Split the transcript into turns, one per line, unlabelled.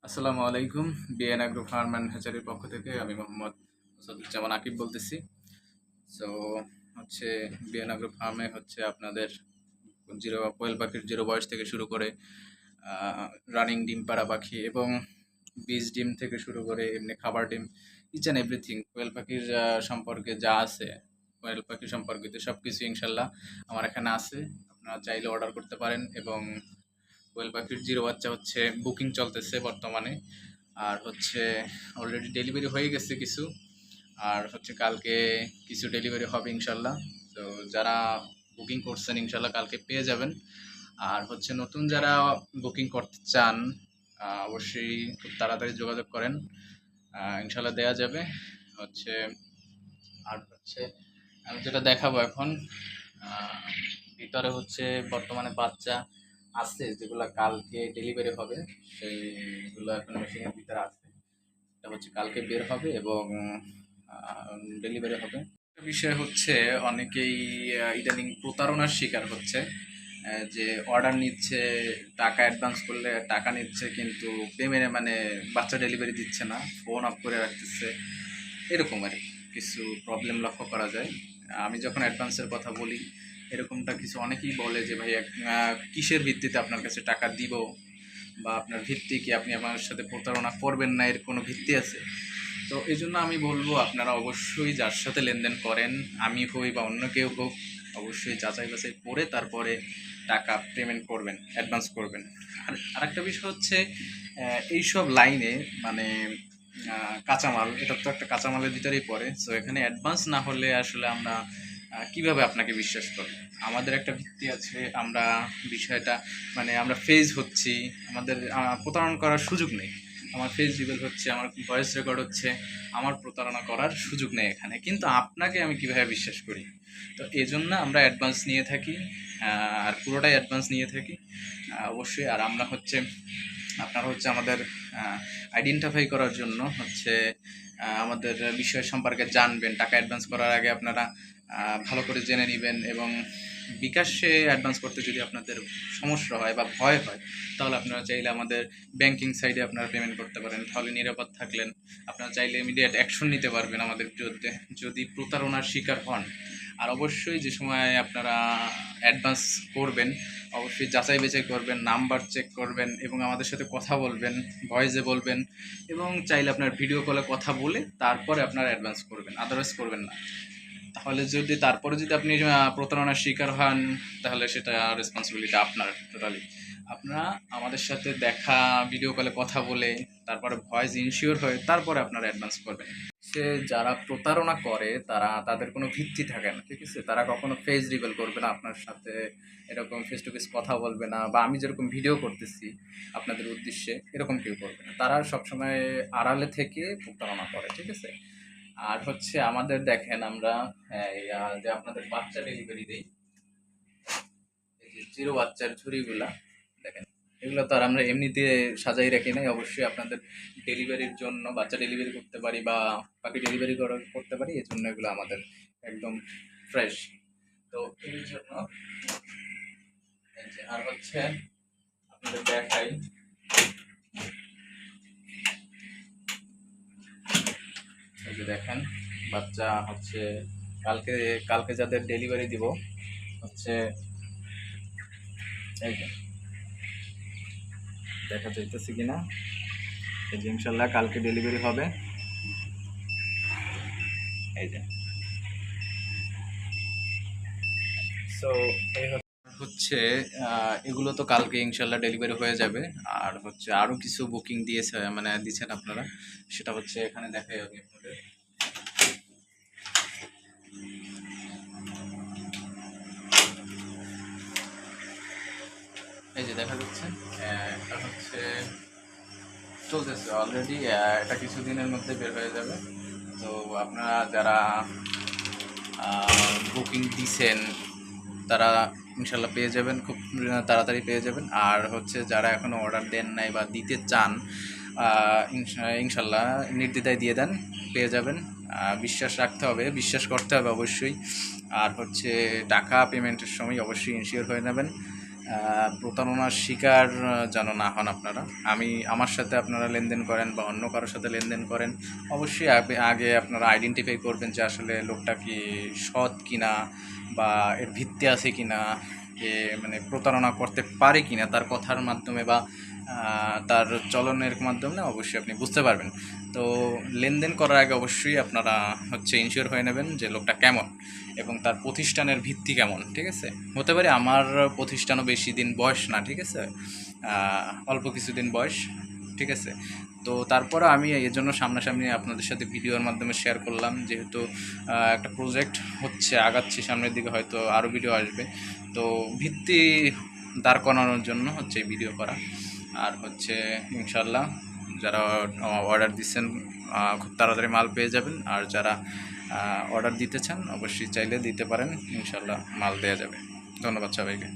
আসসালামু আলাইকুম। BN agro farm and হ্যাচারির পক্ষ থেকে আমি মোহাম্মদ মোসাদ্দুজ্জামান আকিব বলতেছি। সো হচ্ছে বিএন অ্যাগ্রো ফার্মে হচ্ছে আপনাদের কোয়েল পাখির জিরো বয়স থেকে শুরু করে রানিং ডিম পাড়া পাখি এবং বীজ ডিম থেকে শুরু করে এমনি খাবার ডিম, ইচ অ্যান্ড এভরিথিং কোয়েল পাখির সম্পর্কে যা আছে, কোয়েল পাখি সম্পর্কিত সব কিছু ইনশাল্লাহ আমার এখানে আছে। আপনারা চাইলে অর্ডার করতে পারেন এবং কোয়েল পাখির জিরো বাচ্চা হচ্ছে বুকিং চলতেছে বর্তমানে। আর হচ্ছে অলরেডি ডেলিভারি হয়ে গেছে কিছু, আর হচ্ছে কালকে কিছু ডেলিভারি হবে ইনশাল্লাহ। তো যারা বুকিং করছেন ইনশাল্লাহ কালকে পেয়ে যাবেন। আর হচ্ছে নতুন যারা বুকিং করতে চান অবশ্যই খুব তাড়াতাড়ি যোগাযোগ করেন, ইনশাল্লাহ দেয়া যাবে। হচ্ছে আর হচ্ছে আমি যেটা দেখাবো এখন, ভিতরে হচ্ছে বর্তমানে বাচ্চা আছে যেগুলো কালকে ডেলিভারি হবে, সেইগুলো এখন মেশিনের ভিতরে আছে। এটা হচ্ছে কালকে বের হবে এবং ডেলিভারি হবে। একটা বিষয় হচ্ছে অনেকেই ইদানিং প্রতারণার শিকার হচ্ছে, যে অর্ডার নিচ্ছে, টাকা অ্যাডভান্স করলে টাকা নিচ্ছে কিন্তু পেমেন্টে মানে বাচ্চা ডেলিভারি দিচ্ছে না, ফোন অফ করে রাখতেছে, এরকম আর কি কিছু প্রবলেম লক্ষ্য করা যায়। আমি যখন অ্যাডভান্সের কথা বলি এরকমটা কিছু অনেকেই বলে যে ভাই কিসের ভিত্তিতে আপনার কাছে টাকা দিব, বা আপনার ভিত্তি কি, আপনি আমার সাথে প্রতারণা করবেন না, এর কোনো ভিত্তি আছে? তো এই জন্য আমি বলবো আপনারা অবশ্যই যার সাথে লেনদেন করেন, আমি হই বা অন্য কেউ হোক, অবশ্যই যাচাই বাছাই করে তারপরে টাকা পেমেন্ট করবেন, অ্যাডভান্স করবেন। আর আরেকটা বিষয় হচ্ছে এইসব লাইনে মানে কাঁচামাল, এটা তো একটা কাঁচামালের ভিতরেই পড়ে। সো এখানে অ্যাডভান্স না হলে আসলে আমরা কিভাবে আপনাকে বিশ্বাস করব? আমাদের একটা ভিত্তি আছে, আমরা বিষয়টা মানে আমরা ফেজ হচ্ছি, আমাদের প্রতারণা করার সুযোগ নেই। আমার ফেস রিভিল হচ্ছে, আমার ভয়েস রেকর্ড হচ্ছে, আমার প্রতারণা করার সুযোগ নেই এখানে, কিন্তু আপনাকে আমি কিভাবে বিশ্বাস করি? তো এই জন্য আমরা অ্যাডভান্স নিয়ে থাকি, আর পুরোটাই অ্যাডভান্স নিয়ে থাকি অবশ্যই। আর আমরা হচ্ছে আপনারা হচ্ছে আমাদের আইডেন্টিফাই করার জন্য হচ্ছে আমাদের বিষয় সম্পর্কে জানবেন, টাকা অ্যাডভান্স করার আগে আপনারা ভালো করে জেনে নেবেন। এবং বিকাশে অ্যাডভান্স করতে যদি আপনাদের সমস্যা হয় বা ভয় হয়, তাহলে আপনারা চাইলে আমাদের ব্যাংকিং সাইডে আপনারা পেমেন্ট করতে পারেন, তাহলে নিরাপদ থাকলেন। আপনারা চাইলে ইমিডিয়েট অ্যাকশন নিতে পারবেন আমাদের বিরুদ্ধে যদি প্রতারণার শিকার হন। আর অবশ্যই যে সময় আপনারা অ্যাডভান্স করবেন অবশ্যই যাচাই বাছাই করবেন, নাম্বার চেক করবেন এবং আমাদের সাথে কথা বলবেন, ভয়েসে বলবেন, এবং চাইলে আপনার ভিডিও কলে কথা বলে তারপরে আপনারা অ্যাডভান্স করবেন, আদারওয়াইজ করবেন না। তাহলে যদি তারপরে যদি আপনি প্রতারণার শিকার হন, তাহলে সেটা রেসপন্সিবিলিটি আপনার টোটালি। আপনারা আমাদের সাথে দেখা, ভিডিও কলে কথা বলে তারপরে ভয়েস ইনশিওর হয়ে তারপরে আপনারা অ্যাডভান্স করবেন। সে যারা প্রতারণা করে তাদের কোনো ভিত্তি থাকে না, ঠিক আছে? তারা কখনো ফেস রিভিল করবে না আপনার সাথে, এরকম ফেস টু ফেস কথা বলবে না, বা আমি যেরকম ভিডিও করতেছি আপনাদের উদ্দেশ্যে এরকম কেউ করবে না। তারা সবসময় আড়ালে থেকে প্রতারণা করে, ঠিক আছে? আর হচ্ছে আমাদের দেখেন আমরা যে আপনাদের বাচ্চা ডেলিভারি দেই, এই যে জিরো বাচ্চার ঝুড়িগুলা দেখেন, এগুলো তো আর আমরা এমনিতে সাজাই রাখি নাই, অবশ্যই আপনাদের ডেলিভারির জন্য বাচ্চা ডেলিভারি করতে পারি বা বাকি ডেলিভারি করতে পারি, এই জন্য এগুলো আমাদের একদম ফ্রেশ। তো এই জন্য আর হচ্ছে আপনাদের দেখাই, এই যে দেখেন বাচ্চা হচ্ছে কালকে কালকে যাদের ডেলিভারি দিব হচ্ছে, এই যে দেখা যাইতেছে কিনা, এই যে ইনশাল্লাহ কালকে ডেলিভারি হবে। এই যে সো এই হচ্ছে এগুলো তো কালকে ইনশাল্লাহ ডেলিভারি হয়ে যাবে। আর হচ্ছে আরো কিছু বুকিং দিয়েছে মানে দিচ্ছেন আপনারা, সেটা হচ্ছে এখানে দেখাই আমি আপনাদের। এই যে দেখা যাচ্ছে এটা হচ্ছে চলতেছে অলরেডি, এটা কিছুদিনের মধ্যে বের হয়ে যাবে। তো আপনারা যারা বুকিং দিছেন তারা ইনশাল্লাহ পেয়ে যাবেন, খুব তাড়াতাড়ি পেয়ে যাবেন। আর হচ্ছে যারা এখনও অর্ডার দেন নাই বা দিতে চান, ইনশাল্লাহ নির্দ্বিধায় দিয়ে দেন, পেয়ে যাবেন। বিশ্বাস রাখতে হবে, বিশ্বাস করতে হবে অবশ্যই। আর হচ্ছে টাকা পেমেন্টের সময় অবশ্যই ইনশিওর হয়ে নেবেন প্রতারণার শিকার যেন না হন আপনারা। আমার সাথে আপনারা লেনদেন করেন বা অন্য কারোর সাথে লেনদেন করেন, অবশ্যই আগে আপনারা আইডেন্টিফাই করবেন যে আসলে লোকটা কি সৎ কিনা বা এর ভিত্তি আছে কিনা, এ মানে প্রতারণা করতে পারে কিনা তার কথার মাধ্যমে বা তার চলনের মাধ্যমে অবশ্যই আপনি বুঝতে পারবেন। তো লেনদেন করার আগে অবশ্যই আপনারা ইনশিওর হয়ে নেবেন যে লোকটা কেমন এবং তার প্রতিষ্ঠানের ভিত্তি কেমন, ঠিক আছে? হতে পারে আমার প্রতিষ্ঠানও বেশি দিন বয়স না, ঠিক আছে? অল্প কিছুদিন বয়স, ঠিক আছে? তো তারপরে আমি এর জন্য সামনাসামনি আপনাদের সাথে ভিডিওর মাধ্যমে শেয়ার করলাম, যেহেতু একটা প্রজেক্ট আগাচ্ছি সামনের দিকে, হয়তো আরও ভিডিও আসবে। তো ভিত্তি দাঁড় করানোর জন্য এই ভিডিও করা। আর ইনশাল্লাহ যারা অর্ডার দিচ্ছেন খুব তাড়াতাড়ি মাল পেয়ে যাবেন, আর যারা অর্ডার দিতে চান অবশ্যই চাইলে দিতে পারেন, ইনশাল্লাহ মাল দেওয়া যাবে। ধন্যবাদ সবাইকে।